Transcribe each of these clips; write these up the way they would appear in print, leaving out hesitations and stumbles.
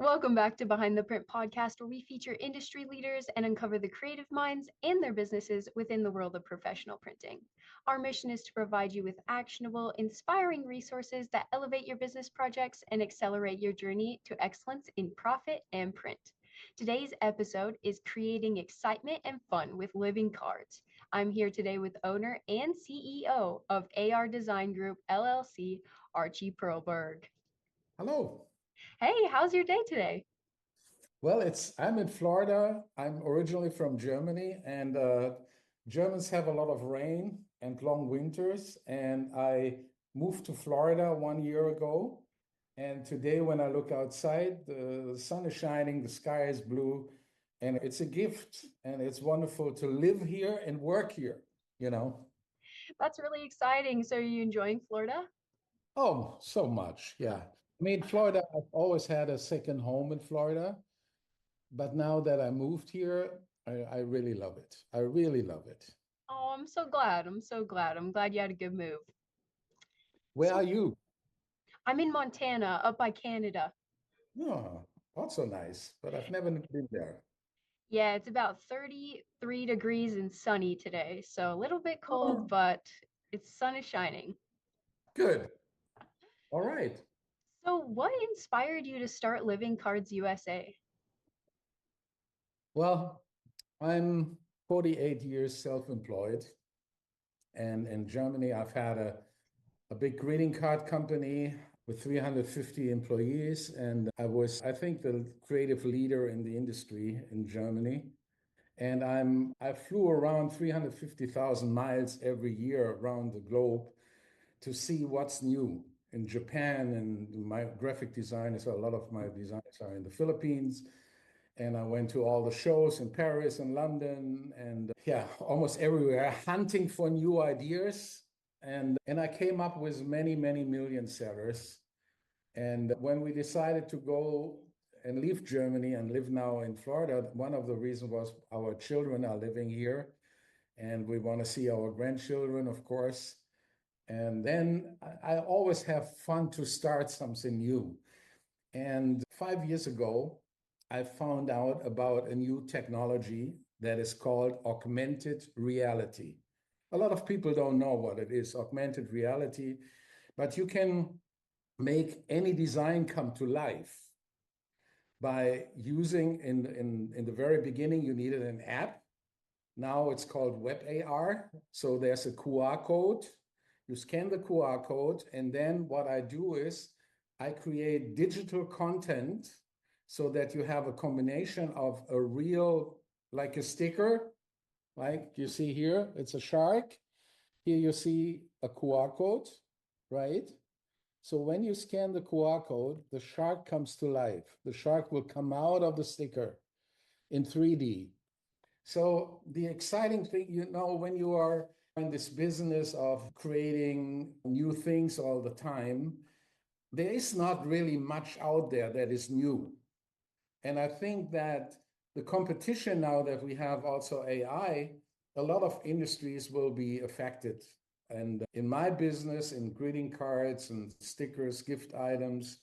Welcome back to Behind the Print podcast, where we feature industry leaders and uncover the creative minds and their businesses within the world of professional printing. Our mission is to provide you with actionable, inspiring resources that elevate your business projects and accelerate your journey to excellence in profit and print. Today's episode is Creating Excitement and Fun with Living Cards. I'm here today with owner and CEO of AR Design Group LLC, Archie Perlberg. Hello. Hey, how's your day today? Well, I'm in Florida. I'm originally from Germany, and Germans have a lot of rain and long winters. And I moved to Florida 1 year ago. And today, when I look outside, the sun is shining, the sky is blue, and it's a gift. And it's wonderful to live here and work here, you know. That's really exciting. So, are you enjoying Florida? Oh, so much. Yeah. I mean, Florida, I've always had a second home in Florida. But now that I moved here, I really love it. I really love it. Oh, I'm so glad. I'm so glad. I'm glad you had a good move. Where So, are you? I'm in Montana, up by Canada. Oh, also nice, but I've never been there. Yeah, it's about 33 degrees and sunny today. So, a little bit cold, Oh, but its sun is shining. good. All right. So, what inspired you to start Living Cards USA? Well, I'm 48 years self-employed, and in Germany, I've had a big greeting card company with 350 employees, and I think, the creative leader in the industry in Germany. And I flew around 350,000 miles every year around the globe to see what's new in Japan. And my graphic design is a lot of my designs are in the Philippines. And I went to all the shows in Paris and London and yeah, almost everywhere, hunting for new ideas. And I came up with many, many million sellers. And when we decided to go and leave Germany and live now in Florida, one of the reasons was our children are living here and we want to see our grandchildren, of course. And then I always have fun to start something new. And 5 years ago, I found out about a new technology that is called augmented reality. A lot of people don't know what it is, augmented reality, but you can make any design come to life by using in the very beginning, you needed an app. Now it's called Web AR. So there's a QR code. You scan the QR code, and then what I do is I create digital content so that you have a combination of a real, like a sticker, like you see here, it's a shark. Here you see a QR code, right? So when you scan the QR code, the shark comes to life. The shark will come out of the sticker in 3D. So the exciting thing, when you are in this business of creating new things all the time, there is not really much out there that is new. And I think that the competition now that we have also AI, a lot of industries will be affected. And in my business, in greeting cards and stickers, gift items,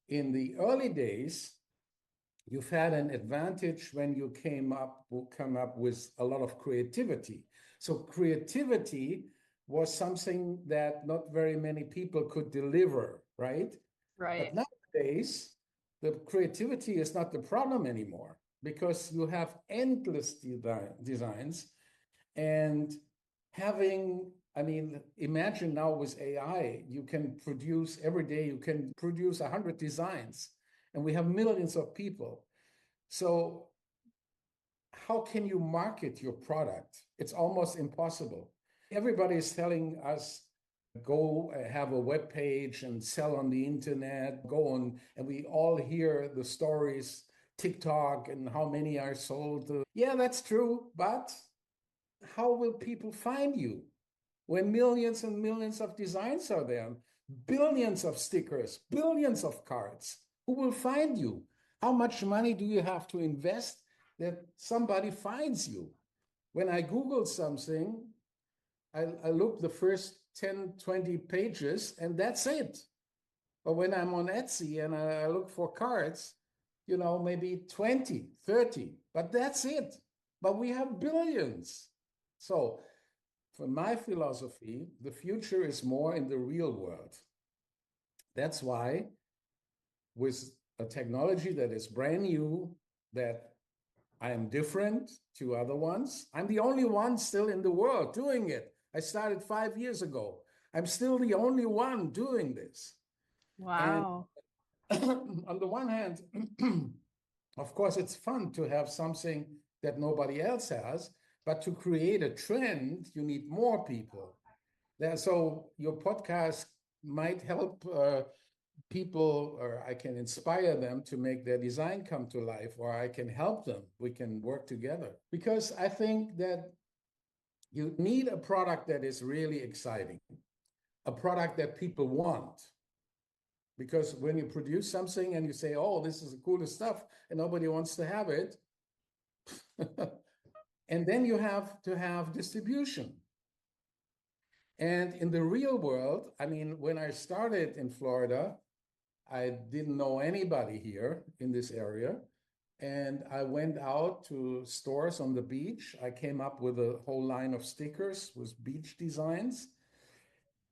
in the early days, you've had an advantage when you come up with a lot of creativity. So creativity was something that not very many people could deliver, right? But Right. nowadays, the creativity is not the problem anymore because you have endless designs and imagine now with AI, you can produce every day, you can produce 100 designs, and we have millions of people. So how can you market your product? It's almost impossible. Everybody is telling us, go have a web page and sell on the internet, go on, and we all hear the stories, TikTok, and how many are sold. Yeah, that's true, but how will people find you when millions and millions of designs are there, billions of stickers, billions of cards? Who will find you? How much money do you have to invest that somebody finds you? When I Google something, I look the first 10, 20 pages, and that's it. But when I'm on Etsy and I look for cards, maybe 20, 30, but that's it. But we have billions. So for my philosophy, the future is more in the real world. That's why with a technology that is brand new, that I am different to other ones. I'm the only one still in the world doing it. I started 5 years ago. I'm still the only one doing this. And Wow. on the one hand, of course, it's fun to have something that nobody else has, but to create a trend, you need more people. So your podcast might help people, or I can inspire them to make their design come to life, or I can help them. We can work together. Because I think that you need a product that is really exciting, a product that people want. Because when you produce something and you say, oh, this is the coolest stuff, and nobody wants to have it, and then you have to have distribution. And in the real world, I mean, when I started in Florida, I didn't know anybody here in this area. And I went out to stores on the beach. I came up with a whole line of stickers with beach designs.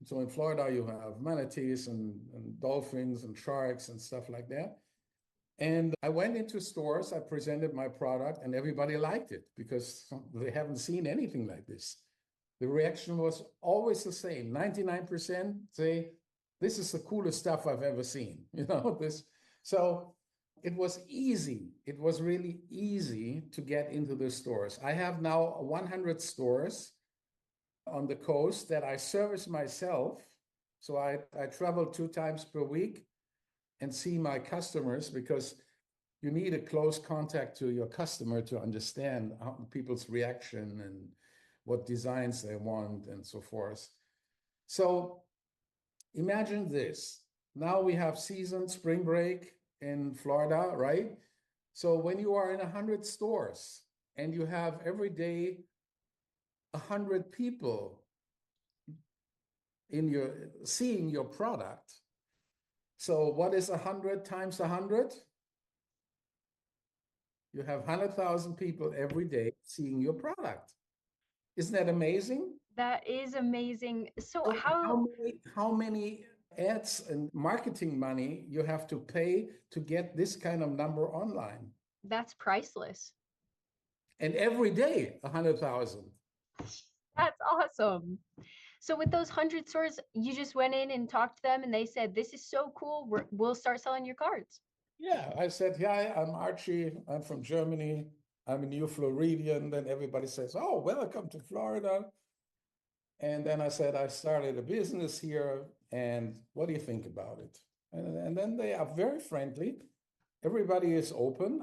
So in Florida, you have manatees and dolphins and sharks and stuff like that. And I went into stores, I presented my product, and everybody liked it because they haven't seen anything like this. The reaction was always the same. 99% say, this is the coolest stuff I've ever seen. This. So it was easy. It was really easy to get into the stores. I have now 100 stores on the coast that I service myself. So I travel 2 times per week and see my customers, because you need a close contact to your customer to understand people's reaction and what designs they want and so forth. So imagine this. Now we have season, spring break in Florida, right? So when you are in 100 stores and you have every day 100 people seeing your product. So what is 100 times 100? You have 100,000 people every day seeing your product. Isn't that amazing? That is amazing. So So how many ads and marketing money you have to pay to get this kind of number online? that's priceless. And every day, 100,000. That's awesome. So with those 100 stores, you just went in and talked to them and they said, this is so cool. We'll start selling your cards. Yeah, I said, yeah, I'm Archie. I'm from Germany. I'm a New Floridian. Then everybody says, oh, welcome to Florida. And then I said, I started a business here. And what do you think about it? And then they are very friendly. Everybody is open.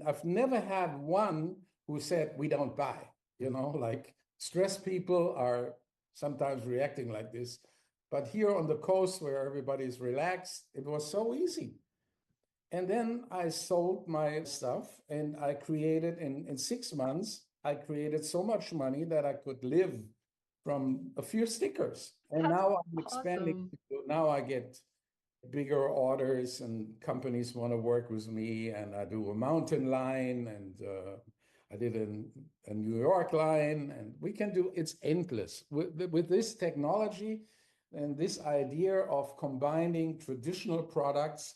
I've never had one who said, we don't buy, like stressed people are sometimes reacting like this. But here on the coast where everybody is relaxed, it was so easy. And then I sold my stuff and I created in 6 months, I created so much money that I could live from a few stickers. And That's now I'm expanding. awesome. Now I get bigger orders and companies want to work with me, and I do a mountain line, and I did a New York line, and we can do, it's endless. With this technology and this idea of combining traditional products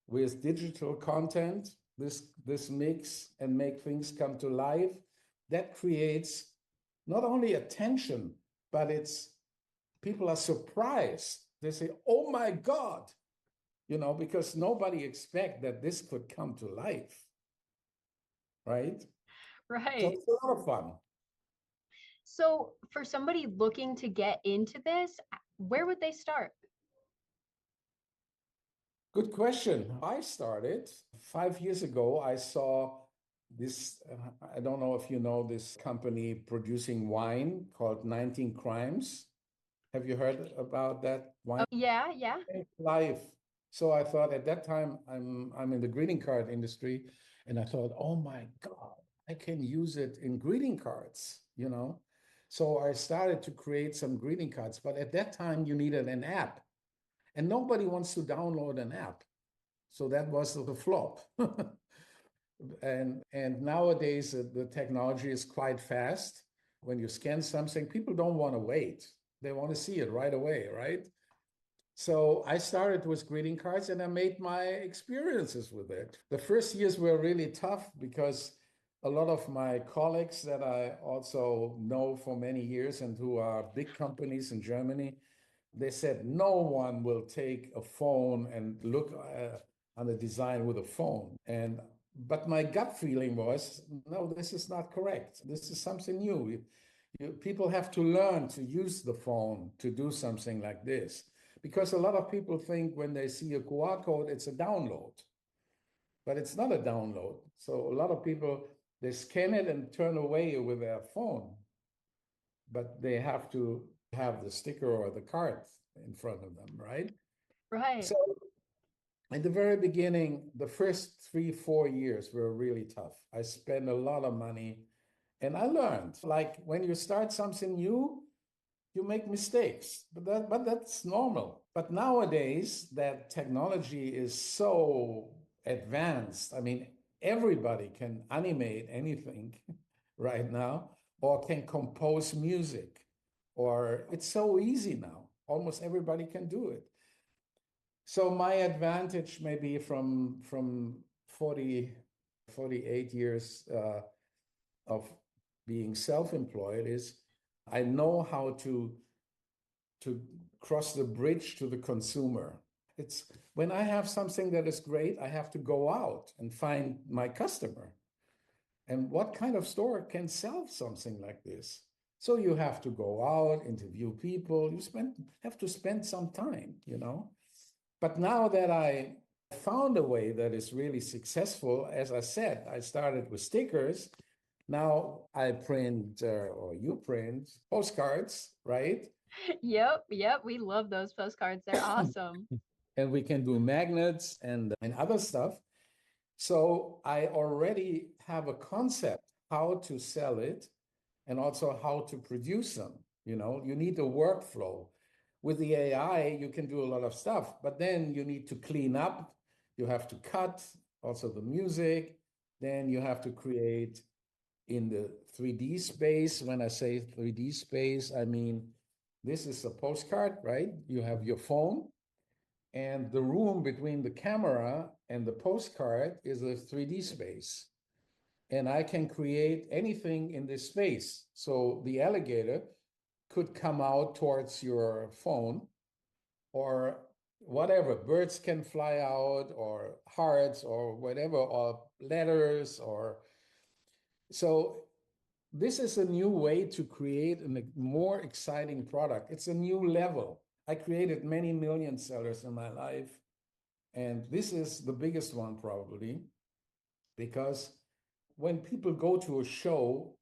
with digital content, this mix and make things come to life, that creates not only attention, but people are surprised. They say, oh my God, because nobody expect that this could come to life, right? So Right. it's a lot of fun. So for somebody looking to get into this, where would they start? Good question. I started 5 years ago. I saw this, I don't know if you know this company producing wine called 19 Crimes. Have you heard about that wine? Oh, yeah, yeah. Life. So I thought at that time, I'm in the greeting card industry, and I thought, oh my God, I can use it in greeting cards. So I started to create some greeting cards, but at that time you needed an app, and nobody wants to download an app. So that was the flop. And nowadays the technology is quite fast. When you scan something, people don't want to wait. They want to see it right away, right? So I started with greeting cards and I made my experiences with it. The first years were really tough because a lot of my colleagues that I also know for many years and who are big companies in Germany, they said no one will take a phone and look on a design with a phone. But my gut feeling was, no, this is not correct. This is something new. People have to learn to use the phone to do something like this. Because a lot of people think when they see a QR code, it's a download, but it's not a download. So a lot of people, they scan it and turn away with their phone, but they have to have the sticker or the card in front of them, right? Right. So in the very beginning, the first 3-4 years were really tough. I spent a lot of money and I learned, like when you start something new, you make mistakes, but that's normal. But nowadays, that technology is so advanced. I mean, everybody can animate anything right now, or can compose music, or it's so easy now. Almost everybody can do it. So my advantage maybe from 48 years of being self-employed is I know how to cross the bridge to the consumer. It's when I have something that is great, I have to go out and find my customer. And what kind of store can sell something like this? So you have to go out, interview people, have to spend some time, you know. But now that I found a way that is really successful, as I said, I started with stickers. Now I print, or you print postcards, right? Yep, yep. We love those postcards. They're awesome. And we can do magnets and other stuff. So I already have a concept how to sell it and also how to produce them. You know, you need a workflow. With the AI, you can do a lot of stuff, but then you need to clean up. You have to cut also the music. Then you have to create in the 3D space. When I say 3D space, I mean, this is a postcard, right? You have your phone, and the room between the camera and the postcard is a 3D space. And I can create anything in this space. So the alligator could come out towards your phone or whatever. Birds can fly out or hearts or whatever, or letters or so this is a new way to create a more exciting product. It's a new level. I created many million sellers in my life, and this is the biggest one probably, because when people go to a show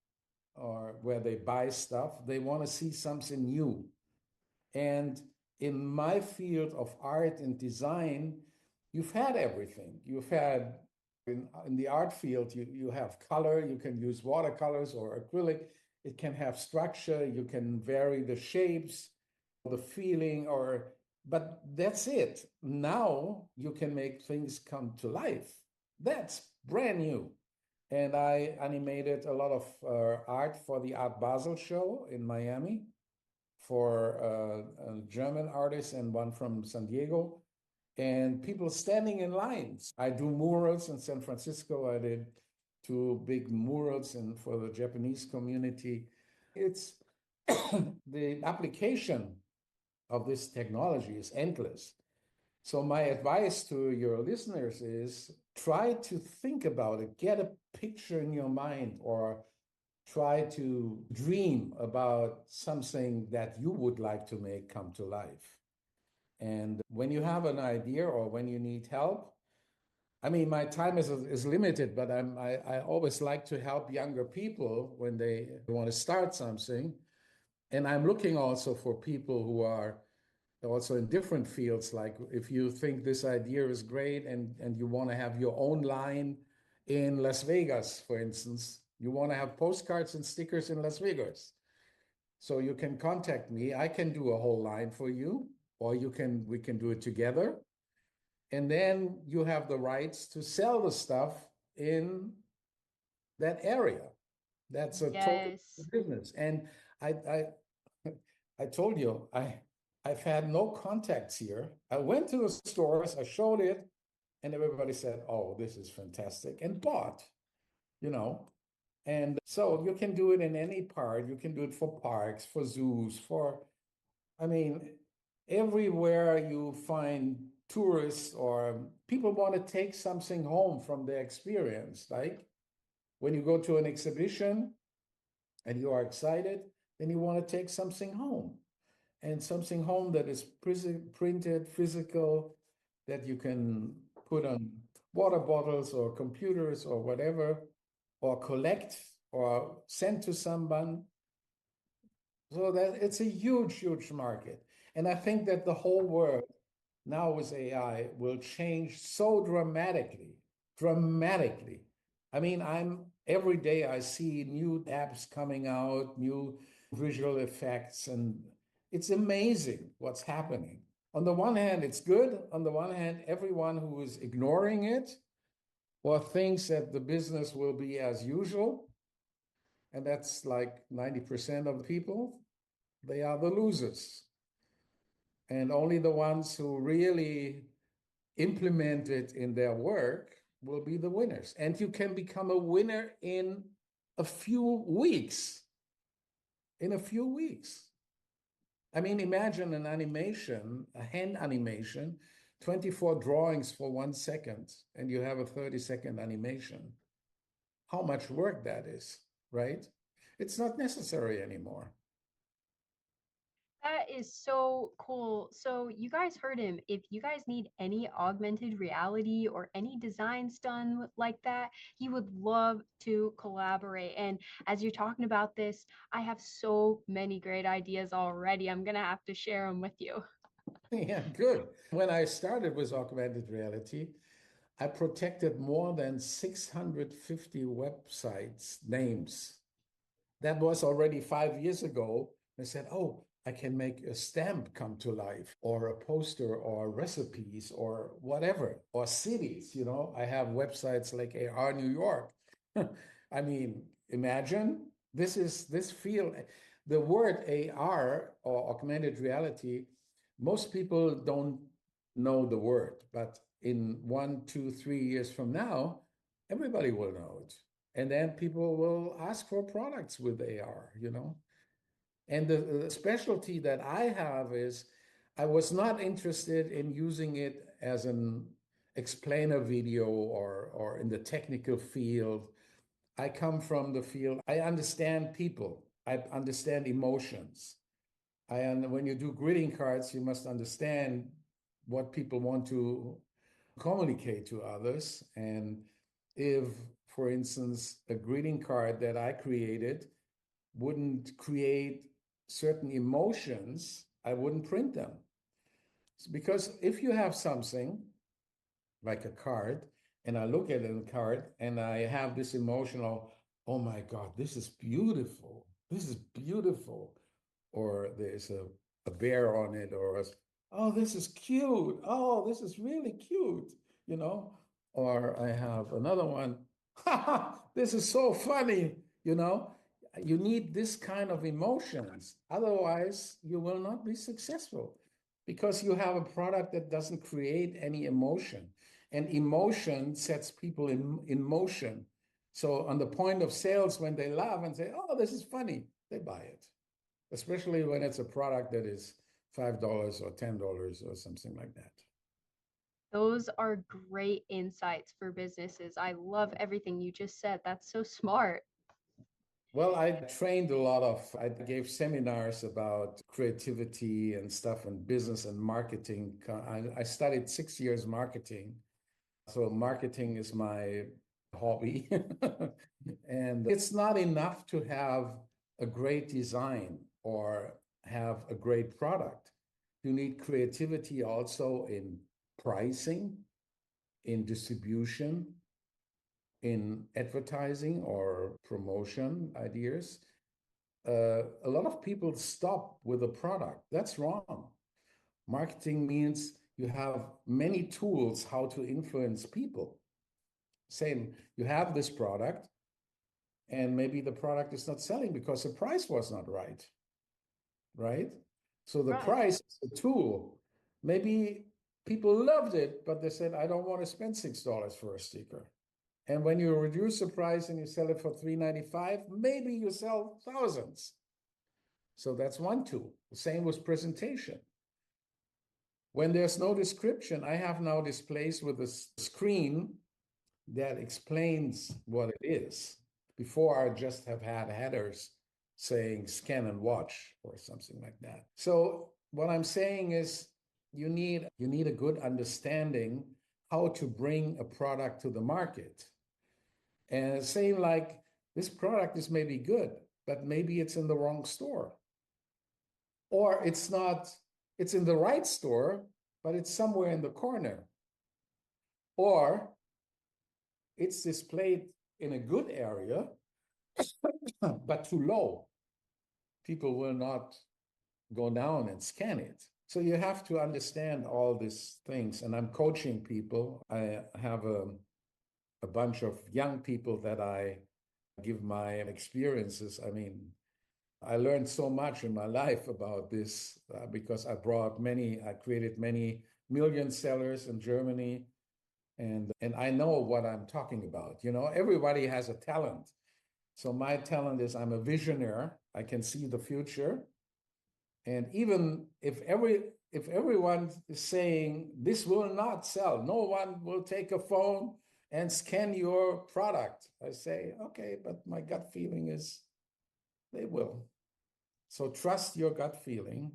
or where they buy stuff, they want to see something new. And in my field of art and design, you've had everything. You've had in the art field, you have color, you can use watercolors or acrylic, it can have structure, you can vary the shapes, the feeling, but that's it. Now you can make things come to life. That's brand new. And I animated a lot of art for the Art Basel show in Miami for a German artist and one from San Diego, and people standing in lines. I do murals in San Francisco. I did 2 big murals for the Japanese community. It's the application of this technology is endless. So my advice to your listeners is try to think about it, get a picture in your mind, or try to dream about something that you would like to make come to life. And when you have an idea or when you need help, I mean, my time is limited, but I always like to help younger people when they want to start something. And I'm looking also for people who are also in different fields. Like if you think this idea is great and you want to have your own line in Las Vegas, for instance, you want to have postcards and stickers in Las Vegas. So you can contact me. I can do a whole line for you, or we can do it together. And then you have the rights to sell the stuff in that area. That's a total Yes. business. And I I told you, I've had no contacts here. I went to the stores, I showed it, and everybody said, "Oh, this is fantastic," and bought, you know. And so you can do it in any part. You can do it for parks, for zoos, for, I mean, everywhere you find tourists or people want to take something home from their experience. Like when you go to an exhibition and you are excited, then you want to take something home, and something home that is printed, physical, that you can put on water bottles or computers or whatever, or collect or send to someone. So that it's a huge, huge market. And I think that the whole world now with AI will change so dramatically, dramatically. I mean, I'm every day I see new apps coming out, new visual effects, and it's amazing what's happening. On the one hand, it's good. On the one hand, everyone who is ignoring it or thinks that the business will be as usual, and that's like 90% of the people, they are the losers. And only the ones who really implement it in their work will be the winners. And you can become a winner in a few weeks. In a few weeks. I mean, imagine an animation, a hand animation, 24 drawings for 1 second, and you have a 30-second animation. How much work that is, right? It's not necessary anymore. That is so cool. So you guys heard him. If you guys need any augmented reality or any designs done like that, he would love to collaborate. And as you're talking about this, I have so many great ideas already. I'm gonna have to share them with you. Yeah, good. When I started with augmented reality, I protected more than 650 websites names. That was already 5 years ago. I said, oh, I can make a stamp come to life, or a poster, or recipes, or whatever, or cities. I have websites like AR New York. I mean, imagine this field. The word AR, or augmented reality, most people don't know the word, but in 1, 2, 3 years from now, everybody will know it. And then people will ask for products with AR. And the specialty that I have is I was not interested in using it as an explainer video or in the technical field. I come from the field, I understand people, I understand emotions. And when you do greeting cards, you must understand what people want to communicate to others. And if, for instance, a greeting card that I created wouldn't create certain emotions, I wouldn't print them. Because if you have something like a card, and I look at a card and I have this emotional, oh my God, this is beautiful. This is beautiful. Or there's a bear on it, or oh, this is cute. Oh, this is really cute, you know. Or I have another one, this is so funny, you know. You need this kind of emotions. Otherwise, you will not be successful because you have a product that doesn't create any emotion. And emotion sets people in motion. So on the point of sales, when they laugh and say, oh, this is funny, they buy it, especially when it's a product that is $5 or $10 or something like that. Those are great insights for businesses. I love everything you just said. That's so smart. Well, I trained a lot I gave seminars about creativity and stuff and business and marketing. I studied 6 years marketing. So marketing is my hobby. And it's not enough to have a great design or have a great product. You need creativity also in pricing, in distribution, in advertising or promotion ideas. A lot of people stop with a product. That's wrong. Marketing means you have many tools how to influence people. Same, you have this product, and maybe the product is not selling because the price was not right, right? So the Right. price is a tool. Maybe people loved it, but they said, I don't want to spend $6 for a sticker. And when you reduce the price and you sell it for $3.95, maybe you sell thousands. So that's one tool. The same with presentation. When there's no description, I have now displays with a screen that explains what it is. Before, I just have had headers saying scan and watch or something like that. So what I'm saying is you need a good understanding how to bring a product to the market. And saying like, this product is maybe good, but maybe it's in the wrong store. Or it's not, it's in the right store, but it's somewhere in the corner. Or it's displayed in a good area, but too low. People will not go down and scan it. So you have to understand all these things. And I'm coaching people. I have a bunch of young people that I give my experiences. I mean, I learned so much in my life about this because I created many million sellers in Germany. And I know what I'm talking about. You know, everybody has a talent. So my talent is I'm a visionary. I can see the future. And even if everyone is saying this will not sell, no one will take a phone and scan your product, I say, okay, but my gut feeling is they will. So trust your gut feeling.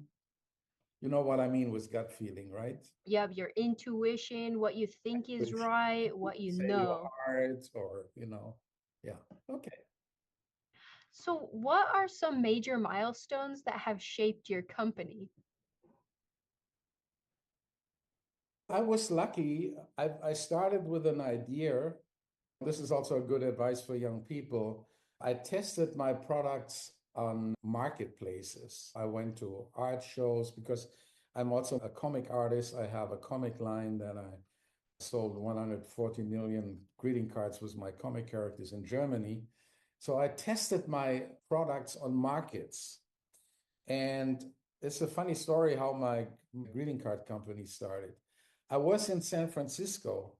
You know what I mean with gut feeling, right? You have your intuition, what you think is Which right, what you say your know. heart or, yeah. Okay. So, what are some major milestones that have shaped your company? I was lucky. I started with an idea. This is also a good advice for young people. I tested my products on marketplaces. I went to art shows because I'm also a comic artist. I have a comic line that I sold 140 million greeting cards with my comic characters in Germany. So I tested my products on markets. And it's a funny story how my greeting card company started. I was in San Francisco,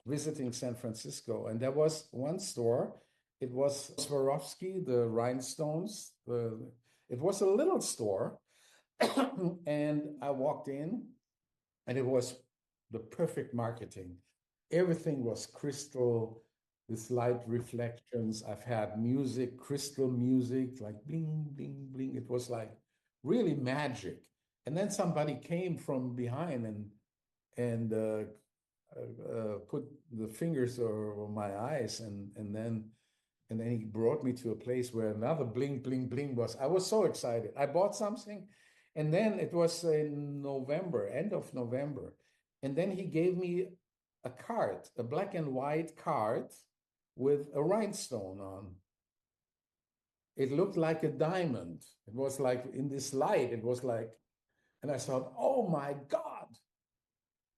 visiting San Francisco, and there was one store. It was Swarovski, the rhinestones. It was a little store. And I walked in, and it was the perfect marketing. Everything was crystal, this light reflections. I've had music, crystal music, like bling, bling, bling. It was like really magic. And then somebody came from behind and put the fingers over my eyes, and then he brought me to a place where another bling, bling, bling was. I was so excited. I bought something, and then it was in November, end of November. And then he gave me a card, a black and white card with a rhinestone on. It looked like a diamond. It was like in this light, it was like, and I thought, oh my God,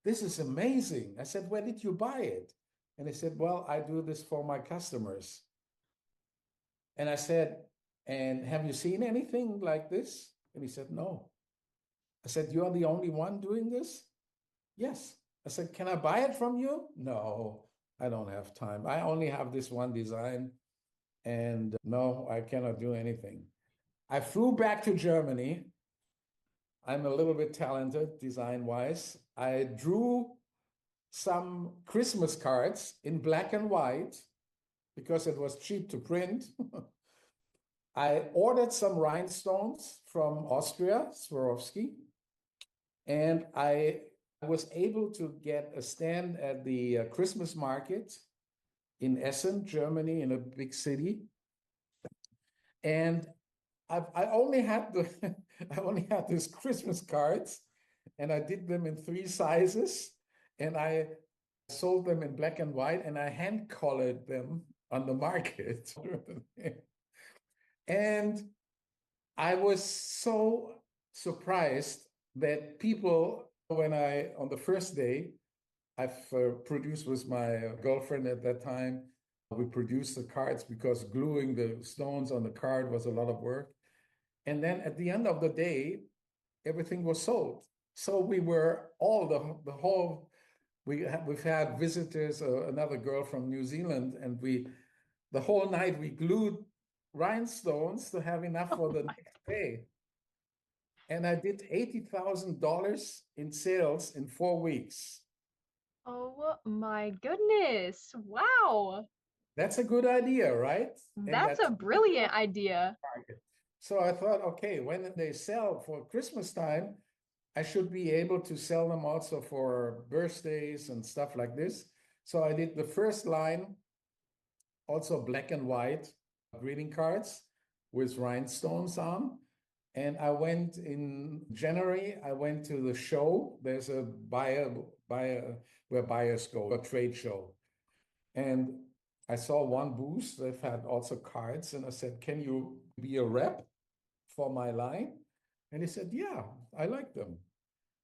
this is amazing. I said, where did you buy it? And he said, well, I do this for my customers. And I said, and have you seen anything like this? And he said, no. I said, you are the only one doing this? Yes. I said, can I buy it from you? No, I don't have time. I only have this one design. And no, I cannot do anything. I flew back to Germany. I'm a little bit talented design-wise. I drew some Christmas cards in black and white because it was cheap to print. I ordered some rhinestones from Austria, Swarovski, and I was able to get a stand at the Christmas market in Essen, Germany, in a big city. And I only had I only had these Christmas cards, and I did them in 3 sizes, and I sold them in black and white, and I hand colored them on the market. And I was so surprised that people On the first day, I've produced with my girlfriend at that time. We produced the cards because gluing the stones on the card was a lot of work. And then at the end of the day, everything was sold. So we were all the whole, we've had visitors, another girl from New Zealand, and the whole night we glued rhinestones to have enough for the next day. And I did $80,000 in sales in 4 weeks. Oh my goodness. Wow. That's a good idea, right? And That's that's a brilliant idea. target. So I thought, okay, when they sell for Christmas time, I should be able to sell them also for birthdays and stuff like this. So I did the first line, also black and white greeting cards with rhinestones on. And I went in January, I went to the show. There's a buyer where buyers go, a trade show. And I saw one booth that had also cards, and I said, "Can you be a rep for my line?" And he said, "Yeah, I like them."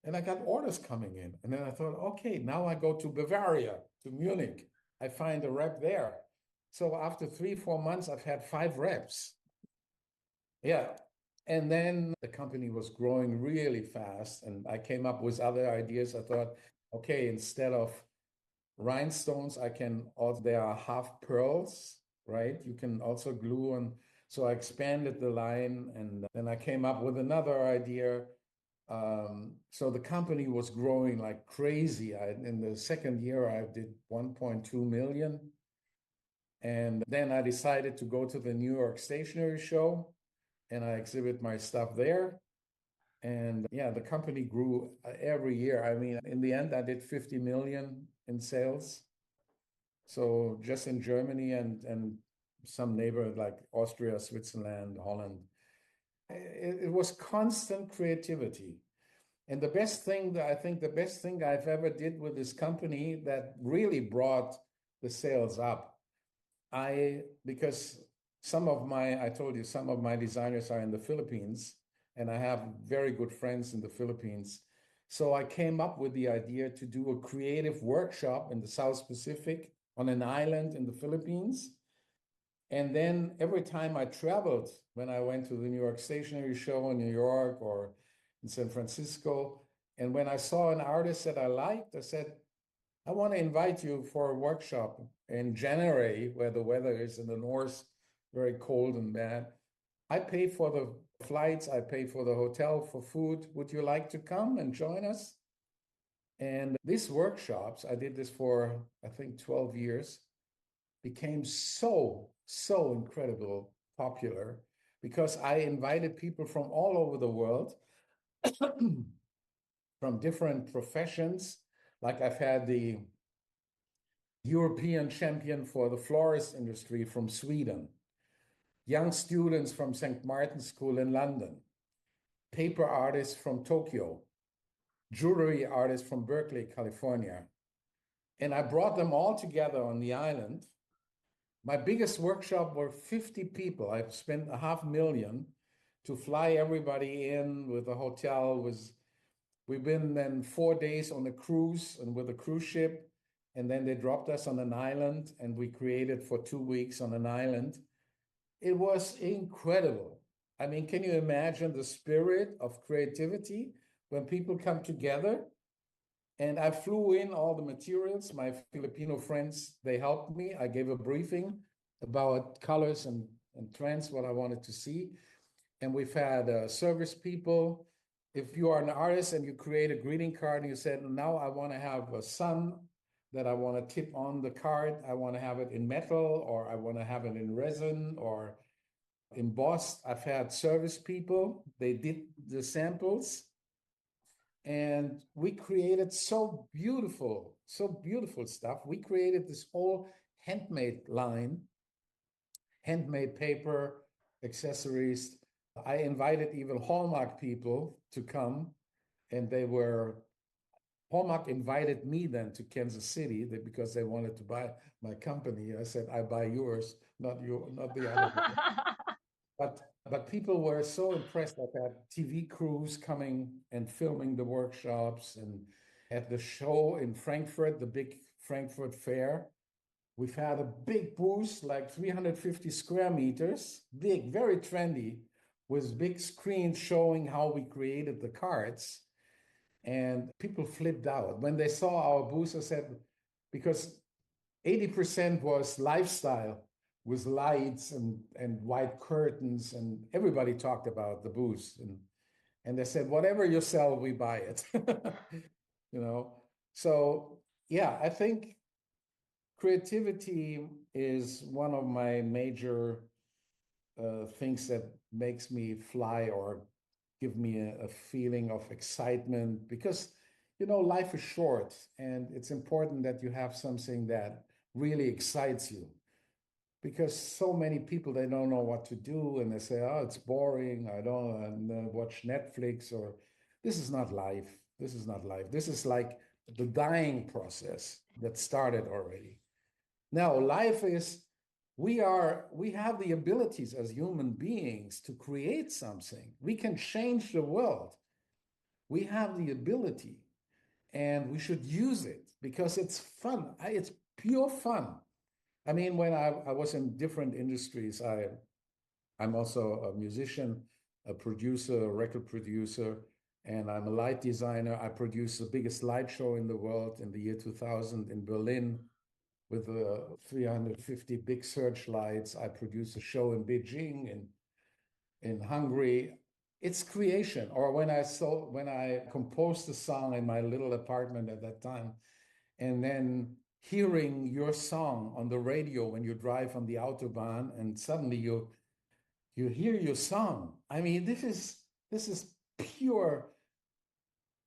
And I got orders coming in. And then I thought, okay, now I go to Bavaria, to Munich. I find a rep there. So after 3, 4 months, I've had 5 reps. Yeah. And then the company was growing really fast. And I came up with other ideas. I thought, okay, instead of rhinestones, there are half pearls, right? You can also glue on. So I expanded the line, and then I came up with another idea. So the company was growing like crazy. In the second year, I did 1.2 million. And then I decided to go to the New York Stationery Show, and I exhibit my stuff there. And yeah, the company grew every year. I mean, in the end, I did 50 million in sales. So just in Germany and some neighborhood like Austria, Switzerland, Holland. It was constant creativity. And the best thing I've ever did with this company that really brought the sales up, because I told you, some of my designers are in the Philippines, and I have very good friends in the Philippines. So I came up with the idea to do a creative workshop in the South Pacific on an island in the Philippines. And then every time I traveled, when I went to the New York Stationery Show in New York or in San Francisco, and when I saw an artist that I liked, I said, "I want to invite you for a workshop in January, where the weather is in the north, very cold and bad. I pay for the flights, I pay for the hotel, for food. Would you like to come and join us?" And these workshops, I did this for, I think, 12 years, became so incredible popular because I invited people from all over the world, from different professions. Like I've had the European champion for the florist industry from Sweden, young students from St. Martin's School in London, paper artists from Tokyo, jewelry artists from Berkeley, California. And I brought them all together on the island. My biggest workshop were 50 people. I spent $500,000 to fly everybody in with a hotel. We've been then 4 days on a cruise and with a cruise ship. And then they dropped us on an island, and we created for 2 weeks on an island. It was incredible. I mean, can you imagine the spirit of creativity when people come together? And I flew in all the materials. My Filipino friends, they helped me. I gave a briefing about colors and trends, what I wanted to see. And we've had service people. If you are an artist and you create a greeting card and you said, "Now I want to have a sun that I want to tip on the card. I want to have it in metal, or I want to have it in resin or embossed." I've had service people. They did the samples. And we created so beautiful stuff. We created this whole handmade line, handmade paper, accessories. I invited even Hallmark people to come, and Hallmark invited me then to Kansas City because they wanted to buy my company. I said, "I buy yours, not the other one." But But people were so impressed that they had TV crews coming and filming the workshops. And at the show in Frankfurt, the big Frankfurt Fair, we've had a big booth, like 350 square meters, big, very trendy, with big screens showing how we created the cards. And people flipped out. When they saw our booth, I said, because 80% was lifestyle with lights and white curtains, and everybody talked about the booth. And they said, whatever you sell, we buy it. You know? So yeah, I think creativity is one of my major things that makes me fly or give me a feeling of excitement, because life is short and it's important that you have something that really excites you, because so many people, they don't know what to do and they say, oh, it's boring, I don't watch Netflix, or this is not life. This is not life. This is like the dying process that started already. Now, life is, we have the abilities as human beings to create something. We can change the world. We have the ability, and we should use it because it's fun. It's pure fun. I mean, when I was in different industries, I'm also a musician, a producer, a record producer, and I'm a light designer. I produced the biggest light show in the world in the year 2000 in Berlin with 350 big searchlights. I produced a show in Beijing, in Hungary. It's creation. Or when I composed a song in my little apartment at that time, and then hearing your song on the radio when you drive on the Autobahn, and suddenly you hear your song. I mean, this is pure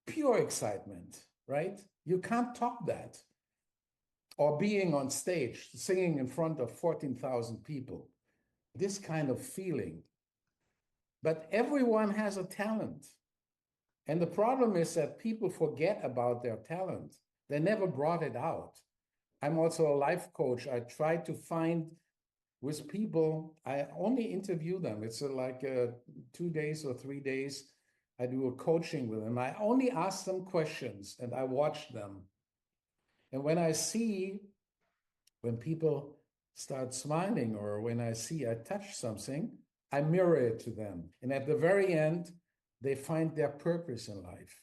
excitement, right? You can't top that. Or being on stage, singing in front of 14,000 people, this kind of feeling. But everyone has a talent. And the problem is that people forget about their talent. They never brought it out. I'm also a life coach. I try to find with people, I only interview them. It's like 2 days or 3 days. I do a coaching with them. I only ask them questions and I watch them. And when people start smiling, or when I touch something, I mirror it to them. And at the very end, they find their purpose in life.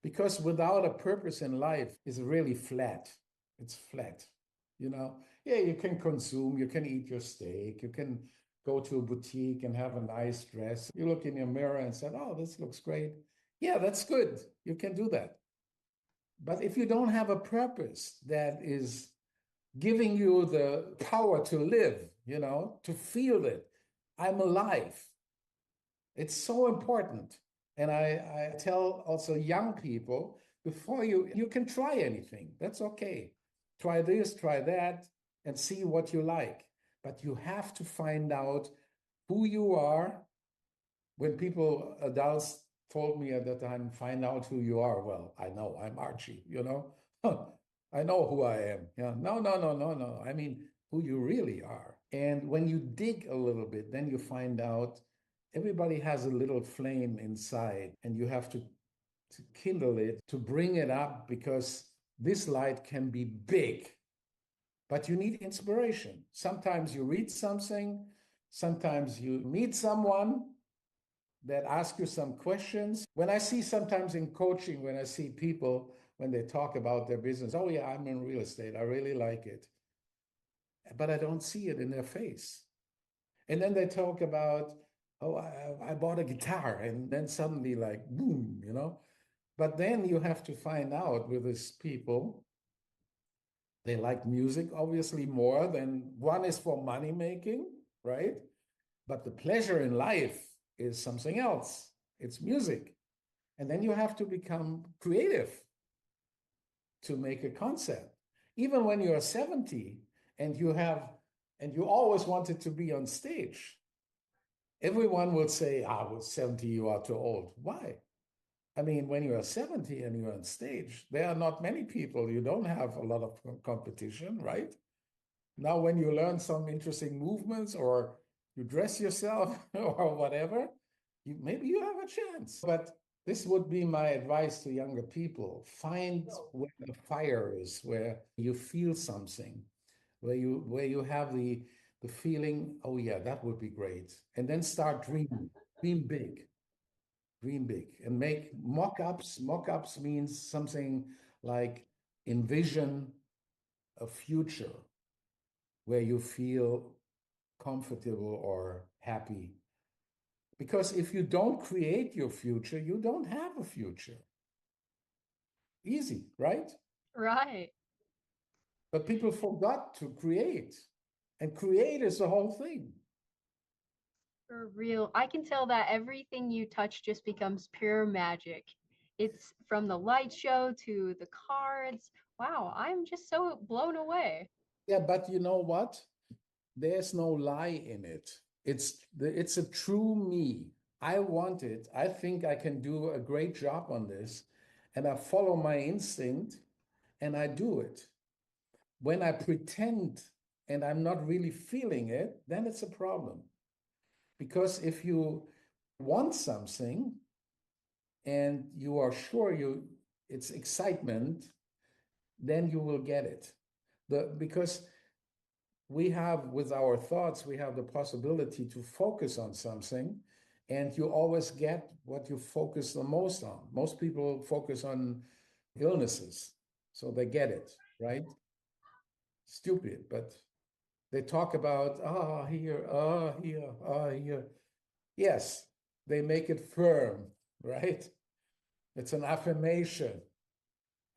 Because without a purpose in life, it's really flat. It's flat. Yeah, you can consume, you can eat your steak, you can go to a boutique and have a nice dress. You look in your mirror and say, oh, this looks great. Yeah, that's good. You can do that. But if you don't have a purpose that is giving you the power to live, to feel it, I'm alive. It's so important. And I tell also young people, before you can try anything. That's okay. Try this, try that, and see what you like. But you have to find out who you are. When adults told me at that time, find out who you are. Well, I know, I'm Archie, I know who I am. Yeah. No. I mean, who you really are. And when you dig a little bit, then you find out everybody has a little flame inside, and you have to kindle it, to bring it up, because this light can be big, but you need inspiration. Sometimes you read something, sometimes you meet someone that asks you some questions. When I see sometimes in coaching, when I see people, when they talk about their business, oh yeah, I'm in real estate, I really like it. But I don't see it in their face. And then they talk about, oh, I bought a guitar, and then suddenly like, boom, But then you have to find out with these people, they like music, obviously, more than one is for money making, right? But the pleasure in life is something else. It's music. And then you have to become creative to make a concept. Even when you're 70 and you always wanted to be on stage, everyone will say, with 70, you are too old. Why? I mean, when you are 70 and you're on stage, there are not many people. You don't have a lot of competition, right? Now, when you learn some interesting movements or you dress yourself or whatever, maybe you have a chance. But this would be my advice to younger people. Find where the fire is, where you feel something, where you have the feeling, oh yeah, that would be great. And then start dreaming. Dream big. Dream big. And make mock-ups. Mock-ups means something like envision a future where you feel comfortable or happy. Because if you don't create your future, you don't have a future. Easy, right? Right. But people forgot to create. And create is the whole thing. For real. I can tell that everything you touch just becomes pure magic. It's from the light show to the cards. Wow, I'm just so blown away. Yeah, but you know what? There's no lie in it. It's a true me. I want it. I think I can do a great job on this. And I follow my instinct and I do it. When I pretend and I'm not really feeling it, then it's a problem. Because if you want something and you are sure it's excitement, then you will get it. Because we have, with our thoughts, we have the possibility to focus on something, and you always get what you focus the most on. Most people focus on illnesses, so they get it, right? Stupid, but they talk about, here, here, here. Yes, they make it firm, right? It's an affirmation.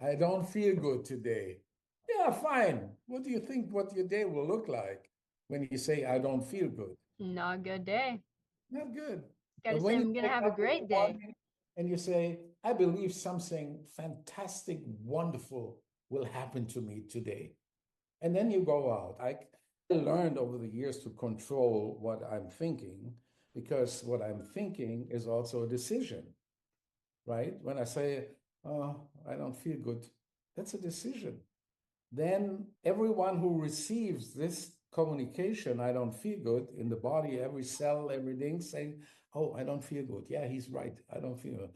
I don't feel good today. Yeah, fine. What do you think what your day will look like when you say, I don't feel good? Not a good day. Not good. Gotta But say, when you I'm gonna wake have a up in the great day. morning and you say, I believe something fantastic, wonderful will happen to me today. And then you go out. I learned over the years to control what I'm thinking, because what I'm thinking is also a decision, right? When I say, oh, I don't feel good, that's a decision. Then everyone who receives this communication, I don't feel good, in the body, every cell, everything saying, oh, I don't feel good. Yeah, he's right. I don't feel good.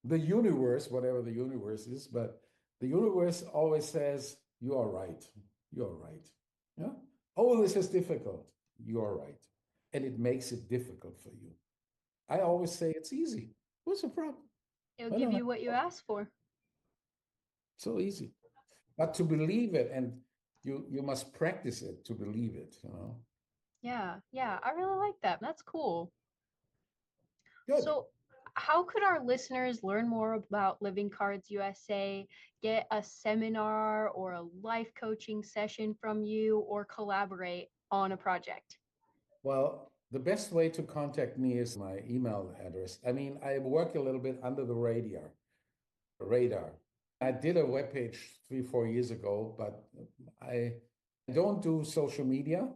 The universe, whatever the universe is, but the universe always says, you are right. You're right. Yeah. Oh, this is difficult. You're right. And it makes it difficult for you. I always say it's easy. What's the problem? It'll I give don't have you what you asked for. so easy. But to believe it, and you must practice it to believe it. Yeah, yeah, I really like that. That's cool. Good. So, how could our listeners learn more about Living Cards USA, get a seminar or a life coaching session from you, or collaborate on a project? Well, the best way to contact me is my email address. I mean, I work a little bit under the radar. I did a webpage 3, 4 years ago, but I don't do social media,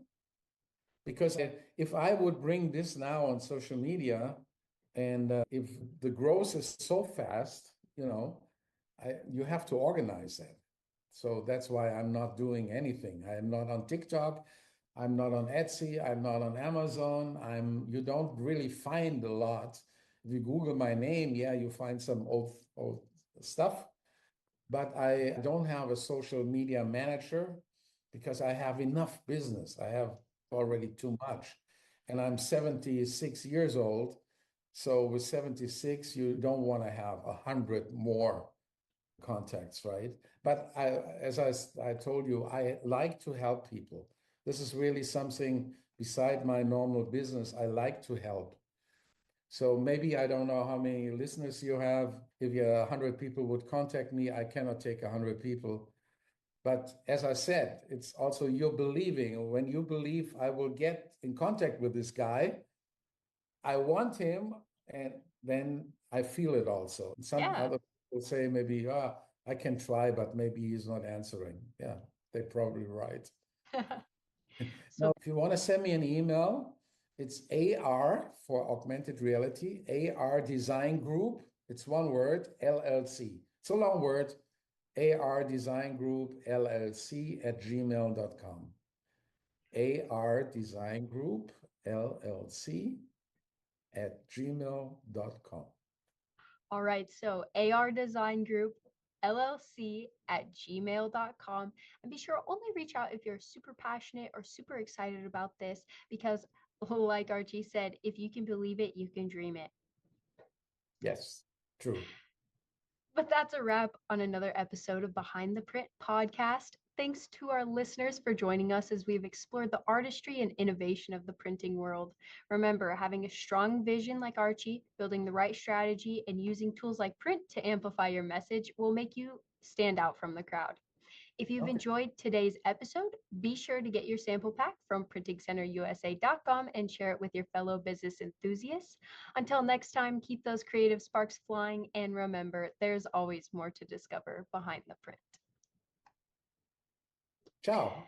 because if I would bring this now on social media, and if the growth is so fast, you have to organize that. So that's why I'm not doing anything. I'm not on TikTok. I'm not on Etsy. I'm not on Amazon. You don't really find a lot. If you Google my name, yeah, you find some old stuff. But I don't have a social media manager because I have enough business. I have already too much. And I'm 76 years old. So with 76, you don't want to have 100 more contacts, right? But as I told you, I like to help people. This is really something beside my normal business. I like to help. So maybe I don't know how many listeners you have. If 100 people would contact me, I cannot take 100 people. But as I said, it's also your believing. When you believe I will get in contact with this guy, I want him, and then I feel it also. Some Yeah. other people say maybe, I can try, but maybe he's not answering. Yeah, they're probably right. So, Now, if you want to send me an email, it's AR for augmented reality, AR Design Group. It's one word, LLC. It's a long word, AR Design Group LLC @gmail.com. AR Design Group LLC @gmail.com. All right, so AR Design Group LLC @gmail.com. And be sure only reach out if you're super passionate or super excited about this, because like Archie said, if you can believe it, you can dream it. Yes, true. But that's a wrap on another episode of Behind the Print podcast. Thanks to our listeners for joining us as we've explored the artistry and innovation of the printing world. Remember, having a strong vision like Archie, building the right strategy, and using tools like print to amplify your message will make you stand out from the crowd. If you've Okay. enjoyed today's episode, be sure to get your sample pack from printingcenterusa.com and share it with your fellow business enthusiasts. Until next time, keep those creative sparks flying, and remember, there's always more to discover behind the print. Ciao.